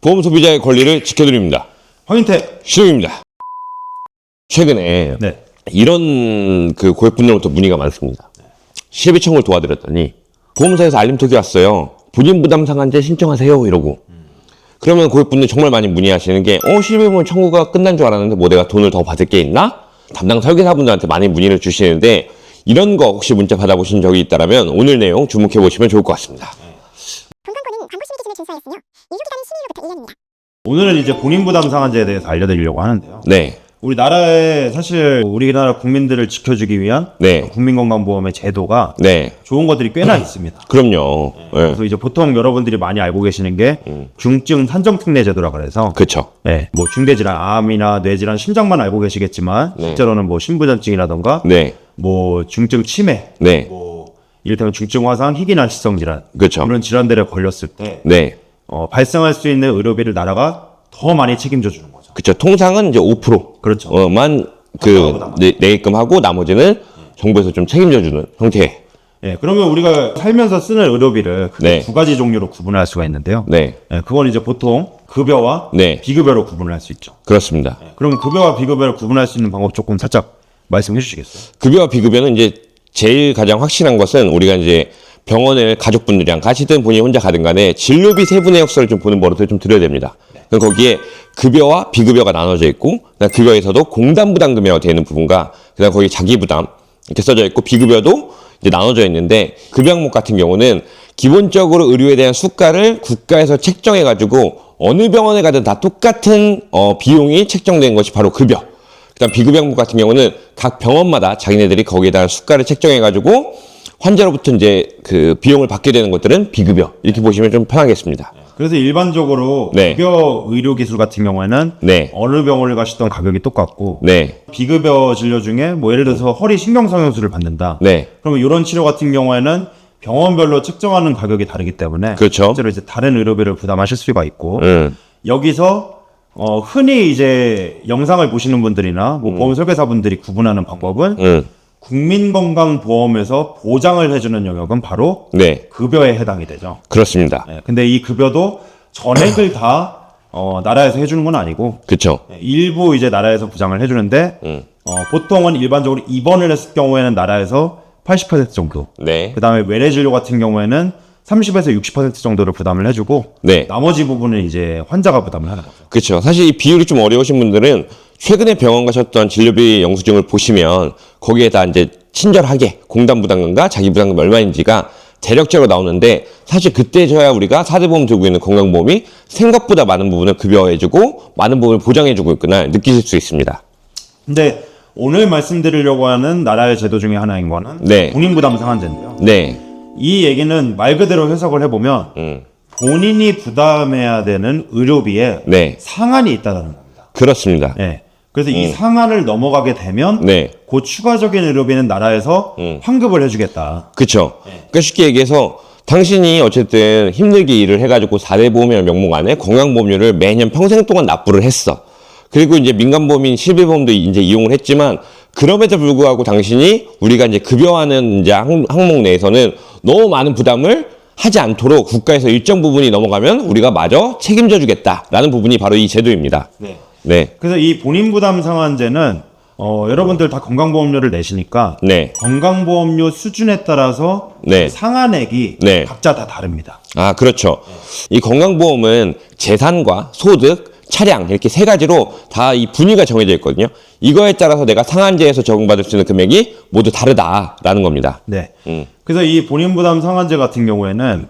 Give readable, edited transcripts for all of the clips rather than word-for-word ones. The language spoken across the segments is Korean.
보험 소비자의 권리를 지켜드립니다. 황인태 시동입니다. 최근에 네. 이런 그 고객분들로부터 문의가 많습니다. 실비 청구를 도와드렸더니 보험사에서 알림톡이 왔어요. 본인 부담 상한제 신청하세요 이러고. 그러면 고객분들 정말 많이 문의하시는 게 실비보험 청구가 끝난 줄 알았는데 뭐 내가 돈을 더 받을 게 있나? 담당 설계사분들한테 많이 문의를 주시는데 이런 거 혹시 문자 받아보신 적이 있다면 오늘 내용 주목해 보시면 좋을 것 같습니다. 건강권은 광고 심의 기준을 준수하였으며 이후 기간은 12일로부터 1년입니다. 오늘은 이제 본인 부담 상한제에 대해서 알려드리려고 하는데요. 네. 우리나라에 사실 우리나라 국민들을 지켜주기 위한 네. 국민건강보험의 제도가 네. 좋은 것들이 꽤나 있습니다. 그럼요. 네. 그래서 이제 보통 여러분들이 많이 알고 계시는 게 중증 산정특례 제도라 그래서 그쵸. 네, 뭐 중대질환, 암이나 뇌질환, 심장만 알고 계시겠지만 실제로는 뭐 신부전증이라던가 네. 뭐 중증 치매, 네. 뭐 이를테면 중증 화상, 희귀난치성 질환 그쵸. 이런 질환들에 걸렸을 때 네. 발생할 수 있는 의료비를 나라가 더 많이 책임져 주는 거죠. 그쵸. 통상은 이제 5% 그렇죠. 만 내입금 하고 나머지는 정부에서 좀 책임져주는 형태. 예, 그러면 우리가 살면서 쓰는 의료비를 크게 네. 두 가지 종류로 구분할 수가 있는데요. 네. 예, 그건 이제 보통 급여와 네. 비급여로 구분을 할 수 있죠. 그렇습니다. 그럼 급여와 비급여를 구분할 수 있는 방법 조금 살짝 말씀해 주시겠어요? 급여와 비급여는 이제 제일 가장 확실한 것은 우리가 이제 병원을 가족분들이랑 가시든 본인이 혼자 가든 간에 진료비 세분의 역사를 좀 보는 버릇을 좀 드려야 됩니다. 그럼 거기에 급여와 비급여가 나눠져 있고, 그다음 급여에서도 공담부담금이라고 되어 있는 부분과, 그다음 거기 자기부담 이렇게 써져 있고, 비급여도 이제 나눠져 있는데, 급여 항목 같은 경우는 기본적으로 의료에 대한 수가를 국가에서 책정해가지고 어느 병원에 가든 다 똑같은 비용이 책정된 것이 바로 급여. 그다음 비급여 항목 같은 경우는 각 병원마다 자기네들이 거기에 대한 수가를 책정해가지고 환자로부터 이제 그 비용을 받게 되는 것들은 비급여 이렇게 보시면 좀 편하겠습니다. 그래서 일반적으로 네. 급여 의료기술 같은 경우에는 네. 어느 병원을 가시던 가격이 똑같고 네, 비급여 진료 중에 뭐 예를 들어서 허리 신경성형술을 받는다. 네, 그러면 이런 치료 같은 경우에는 병원별로 책정하는 가격이 다르기 때문에 그렇죠. 실제로 이제 다른 의료비를 부담하실 수가 있고 음, 여기서 흔히 이제 영상을 보시는 분들이나 뭐 보험 설계사분들이 구분하는 방법은 국민건강보험에서 보장을 해주는 영역은 바로 네, 급여에 해당이 되죠. 그렇습니다. 네, 근데 이 급여도 전액을 다 나라에서 해주는 건 아니고 그렇죠. 일부 이제 나라에서 부장을 해주는데 보통은 일반적으로 입원을 했을 경우에는 나라에서 80% 정도, 네, 그 다음에 외래 진료 같은 경우에는 30에서 60% 정도를 부담을 해주고 네, 나머지 부분은 이제 환자가 부담을 하는 거죠. 그렇죠. 사실 이 비율이 좀 어려우신 분들은 최근에 병원 가셨던 진료비 영수증을 보시면 거기에다 이제 친절하게 공담부담금과 자기부담금 얼마인지가 대략적으로 나오는데 사실 그때저야 우리가 4대 보험 들고 있는 건강보험이 생각보다 많은 부분을 급여해주고 많은 부분을 보장해주고 있구나 느끼실 수 있습니다. 근데 오늘 말씀드리려고 하는 나라의 제도 중에 하나인 거는 네. 본인부담 상한제인데요. 네, 이 얘기는 말 그대로 해석을 해보면 본인이 부담해야 되는 의료비에 네, 상한이 있다는 겁니다. 그렇습니다. 네. 그래서 이 상한을 넘어가게 되면 네. 그 추가적인 의료비는 나라에서 환급을 해주겠다. 그렇죠. 그러니까 쉽게 얘기해서 당신이 어쨌든 힘들게 일을 해가지고 4대 보험이라는 명목 안에 건강보험료를 매년 평생 동안 납부를 했어. 그리고 이제 민간보험인 실비보험도 이제 이용을 했지만 그럼에도 불구하고 당신이 우리가 이제 급여하는 이제 항목 내에서는 너무 많은 부담을 하지 않도록 국가에서 일정 부분이 넘어가면 우리가 마저 책임져 주겠다라는 부분이 바로 이 제도입니다. 네. 네. 그래서 이 본인부담 상한제는 여러분들 다 건강보험료를 내시니까 네. 건강보험료 수준에 따라서 네. 상한액이 네. 각자 다 다릅니다. 아, 그렇죠. 이 건강보험은 재산과 소득, 차량 이렇게 세 가지로 다 이 분위가 정해져 있거든요. 이거에 따라서 내가 상한제에서 적용받을 수 있는 금액이 모두 다르다라는 겁니다. 네. 그래서 이 본인부담 상한제 같은 경우에는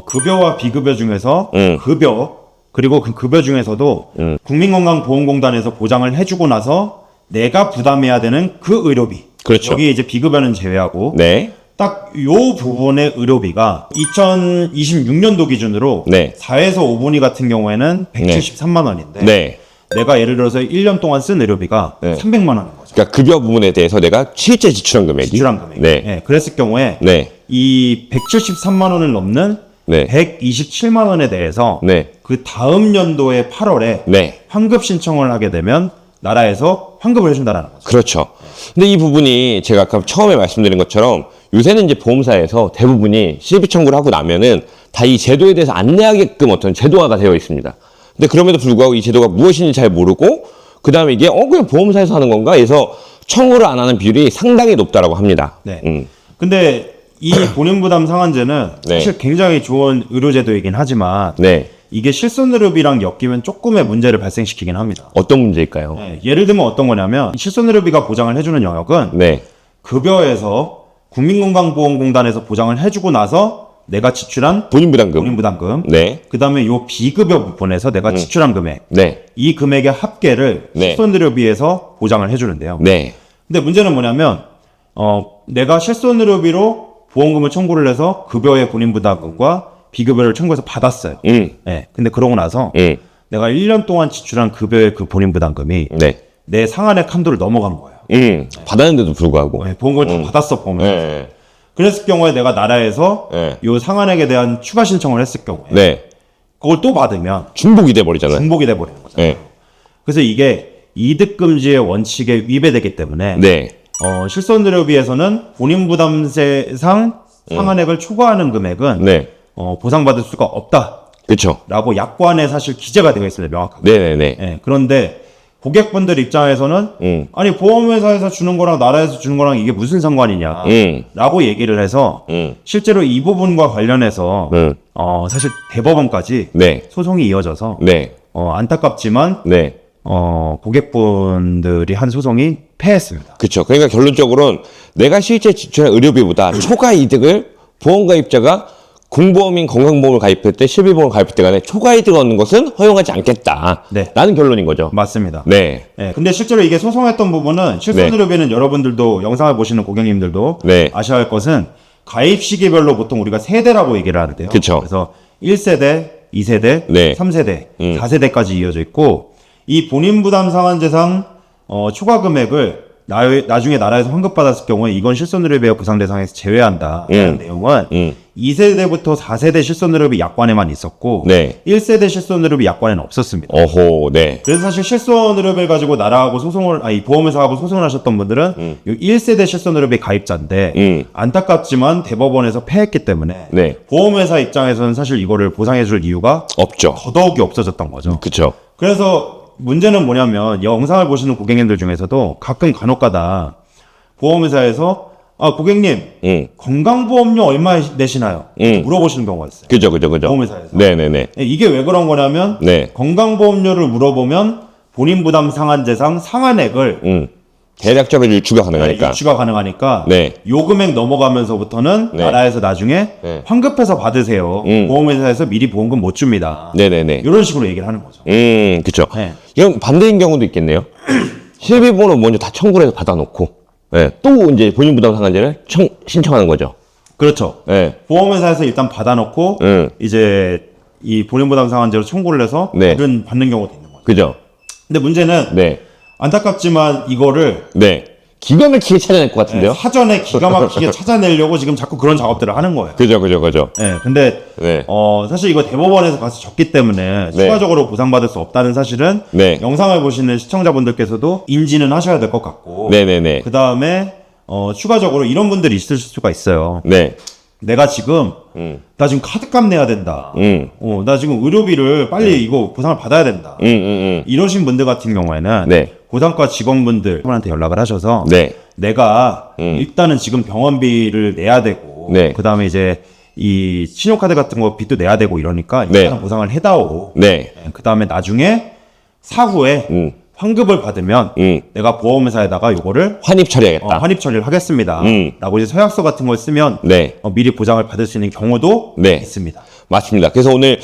급여와 비급여 중에서 급여 그리고 그 급여 중에서도 국민건강보험공단에서 보장을 해주고 나서 내가 부담해야 되는 그 의료비. 그렇죠. 여기 이제 비급여는 제외하고 네. 딱 요 부분의 의료비가 2026년도 기준으로 네. 4에서 5분위 같은 경우에는 173만 원인데 네. 내가 예를 들어서 1년 동안 쓴 의료비가 네. 300만 원인 거죠. 그러니까 급여 부분에 대해서 내가 실제 지출한 금액이. 지출한 금액이. 네. 네, 그랬을 경우에 네. 이 173만 원을 넘는 네. 127만 원에 대해서 네. 그 다음 연도의 8월에 네. 환급 신청을 하게 되면 나라에서 환급을 해준다라는 거죠. 그렇죠. 근데 이 부분이 제가 아까 처음에 말씀드린 것처럼 요새는 이제 보험사에서 대부분이 실비 청구를 하고 나면은 다 이 제도에 대해서 안내하게끔 어떤 제도화가 되어 있습니다. 근데 그럼에도 불구하고 이 제도가 무엇인지 잘 모르고 그 다음에 이게 그냥 보험사에서 하는 건가 해서 청구를 안 하는 비율이 상당히 높다라고 합니다. 네. 근데 이 본인부담 상한제는 네. 사실 굉장히 좋은 의료제도이긴 하지만 네. 이게 실손의료비랑 엮이면 조금의 문제를 발생시키긴 합니다. 어떤 문제일까요? 네, 예를 들면 어떤 거냐면 실손의료비가 보장을 해주는 영역은 네. 급여에서 국민건강보험공단에서 보장을 해주고 나서 내가 지출한 본인부담금. 본인부담금, 네. 그 다음에 요 비급여 부분에서 내가 지출한 금액, 네. 이 금액의 합계를 네. 실손의료비에서 보장을 해주는데요. 네. 근데 문제는 뭐냐면 내가 실손의료비로 보험금을 청구를 해서 급여의 본인부담금과 비급여를 청구해서 받았어요. 네, 근데 그러고 나서 내가 1년 동안 지출한 급여의 그 본인부담금이 네. 내 상한액 한도를 넘어간 거예요. 받았는데도 불구하고. 네, 보험금을 다 받았어, 보험을. 네. 그랬을 경우에 내가 나라에서 네. 요 상한액에 대한 추가 신청을 했을 경우에 네. 그걸 또 받으면 중복이 돼 버리잖아요. 중복이 돼버리는 거죠. 네. 그래서 이게 이득금지의 원칙에 위배되기 때문에 네. 실손의료비에서는 본인부담세상 상한액을 초과하는 금액은 네. 보상받을 수가 없다라고 그렇죠. 약관에 사실 기재가 되어 있습니다. 명확하게. 네네네. 예, 그런데 고객분들 입장에서는 아니 보험회사에서 주는 거랑 나라에서 주는 거랑 이게 무슨 상관이냐 라고 얘기를 해서 실제로 이 부분과 관련해서 사실 대법원까지 네. 소송이 이어져서 네. 안타깝지만 네. 고객분들이 한 소송이 패했습니다. 그렇죠. 그러니까 결론적으로는 내가 실제 지출한 의료비보다 초과 이득을 보험가입자가 공보험인 건강보험을 가입할 때 실비보험을 가입할 때 간에 초과 이득을 얻는 것은 허용하지 않겠다. 네. 라는 결론인 거죠. 맞습니다. 네. 네, 근데 실제로 이게 소송했던 부분은 실손의료비는 여러분들도 영상을 보시는 고객님들도 네. 아셔야 할 것은 가입 시기별로 보통 우리가 세대라고 얘기를 하는데요. 그쵸. 그래서 1세대, 2세대, 네. 3세대, 4세대까지 이어져 있고 이 본인부담 상한제상 초과 금액을 나중에 나라에서 환급받았을 경우에 이건 실손의료비의 보상 대상에서 제외한다라는 내용은 2세대부터 4세대 실손의료비 약관에만 있었고 네. 1세대 실손의료비 약관에는 없었습니다. 어호, 네. 그래서 사실 실손의료비를 가지고 나라하고 보험회사하고 소송을 하셨던 분들은 1세대 실손의료비 가입자인데 안타깝지만 대법원에서 패했기 때문에 네. 보험회사 입장에서는 사실 이거를 보상해줄 이유가 없죠. 더더욱이 없어졌던 거죠. 그쵸. 그래서 문제는 뭐냐면 영상을 보시는 고객님들 중에서도 가끔 간혹가다 보험회사에서 고객님 건강보험료 얼마 내시나요? 물어보시는 경우가 있어요. 그죠. 보험회사에서. 네네네. 이게 왜 그런 거냐면 네. 건강보험료를 물어보면 본인부담 상한제상 상한액을 대략적으로 유추가 가능하니까. 유추가 가능하니까 네. 요 금액 넘어가면서부터는 네. 나라에서 나중에 네. 환급해서 받으세요. 보험회사에서 미리 보험금 못 줍니다. 네네네. 이런 식으로 얘기를 하는 거죠. 그쵸. 네. 이건 반대인 경우도 있겠네요. 실비보험을 먼저 다 청구를 해서 받아놓고, 네. 또 이제 본인부담 상한제를 신청하는 거죠. 그렇죠. 네. 보험회사에서 일단 받아놓고 이제 이 본인부담 상한제로 청구를 해서 네. 받는 경우도 있는 거죠. 그죠. 근데 문제는 네. 안타깝지만 이거를 네. 기가 막히게 찾아낼 것 같은데요? 사전에 기가 막히게 찾아내려고 지금 자꾸 그런 작업들을 하는 거예요. 그죠. 네, 근데 네. 사실 이거 대법원에서 가서 졌기 때문에 추가적으로 보상받을 수 없다는 사실은 네. 영상을 보시는 시청자분들께서도 인지는 하셔야 될 것 같고 네네네. 그 다음에 추가적으로 이런 분들이 있을 수가 있어요. 네. 내가 지금 나 지금 카드값 내야 된다. 나 지금 의료비를 빨리 이거 보상을 받아야 된다. 이러신 분들 같은 경우에는 네. 보상과 직원분들한테 연락을 하셔서 네. 내가 일단은 지금 병원비를 내야 되고 네. 그 다음에 이제 이 신용카드 같은 거 빚도 내야 되고 이러니까 네. 일단 보상을 해다오. 네. 그 다음에 나중에 사후에 환급을 받으면 내가 보험회사에다가 요거를 환입 처리하겠다. 환입 처리를 하겠습니다. 라고 이제 서약서 같은 걸 쓰면 네. 미리 보장을 받을 수 있는 경우도 네. 있습니다. 맞습니다. 그래서 오늘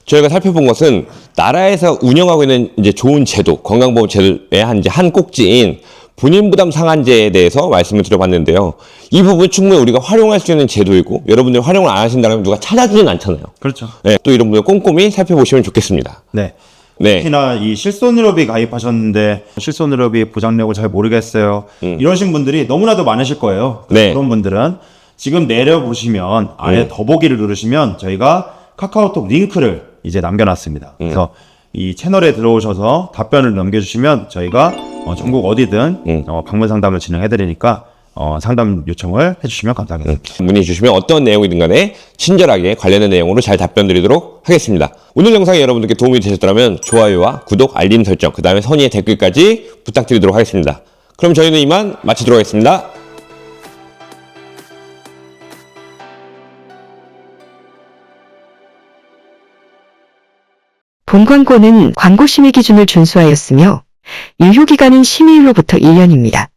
저희가 살펴본 것은 나라에서 운영하고 있는 이제 좋은 제도, 건강보험 제도의 한 꼭지인 본인부담 상한제에 대해서 말씀을 드려봤는데요. 이 부분 충분히 우리가 활용할 수 있는 제도이고 여러분들 활용을 안 하신다면 누가 찾아주진 않잖아요. 그렇죠. 네, 또 이런 분들 꼼꼼히 살펴보시면 좋겠습니다. 네. 네. 특히나 이 실손의료비 가입하셨는데 실손의료비 보장내역을 잘 모르겠어요. 이러신 분들이 너무나도 많으실 거예요. 네. 그런 분들은 지금 내려보시면 아래 더보기를 누르시면 저희가 카카오톡 링크를 이제 남겨놨습니다. 그래서 이 채널에 들어오셔서 답변을 남겨주시면 저희가 전국 어디든 방문 상담을 진행해드리니까 상담 요청을 해주시면 감사하겠습니다. 문의 주시면 어떤 내용이든 간에 친절하게 관련된 내용으로 잘 답변 드리도록 하겠습니다. 오늘 영상이 여러분들께 도움이 되셨더라면 좋아요와 구독, 알림 설정, 그 다음에 선의의 댓글까지 부탁드리도록 하겠습니다. 그럼 저희는 이만 마치도록 하겠습니다. 본 광고는 광고 심의 기준을 준수하였으며 유효기간은 심의일로부터 1년입니다.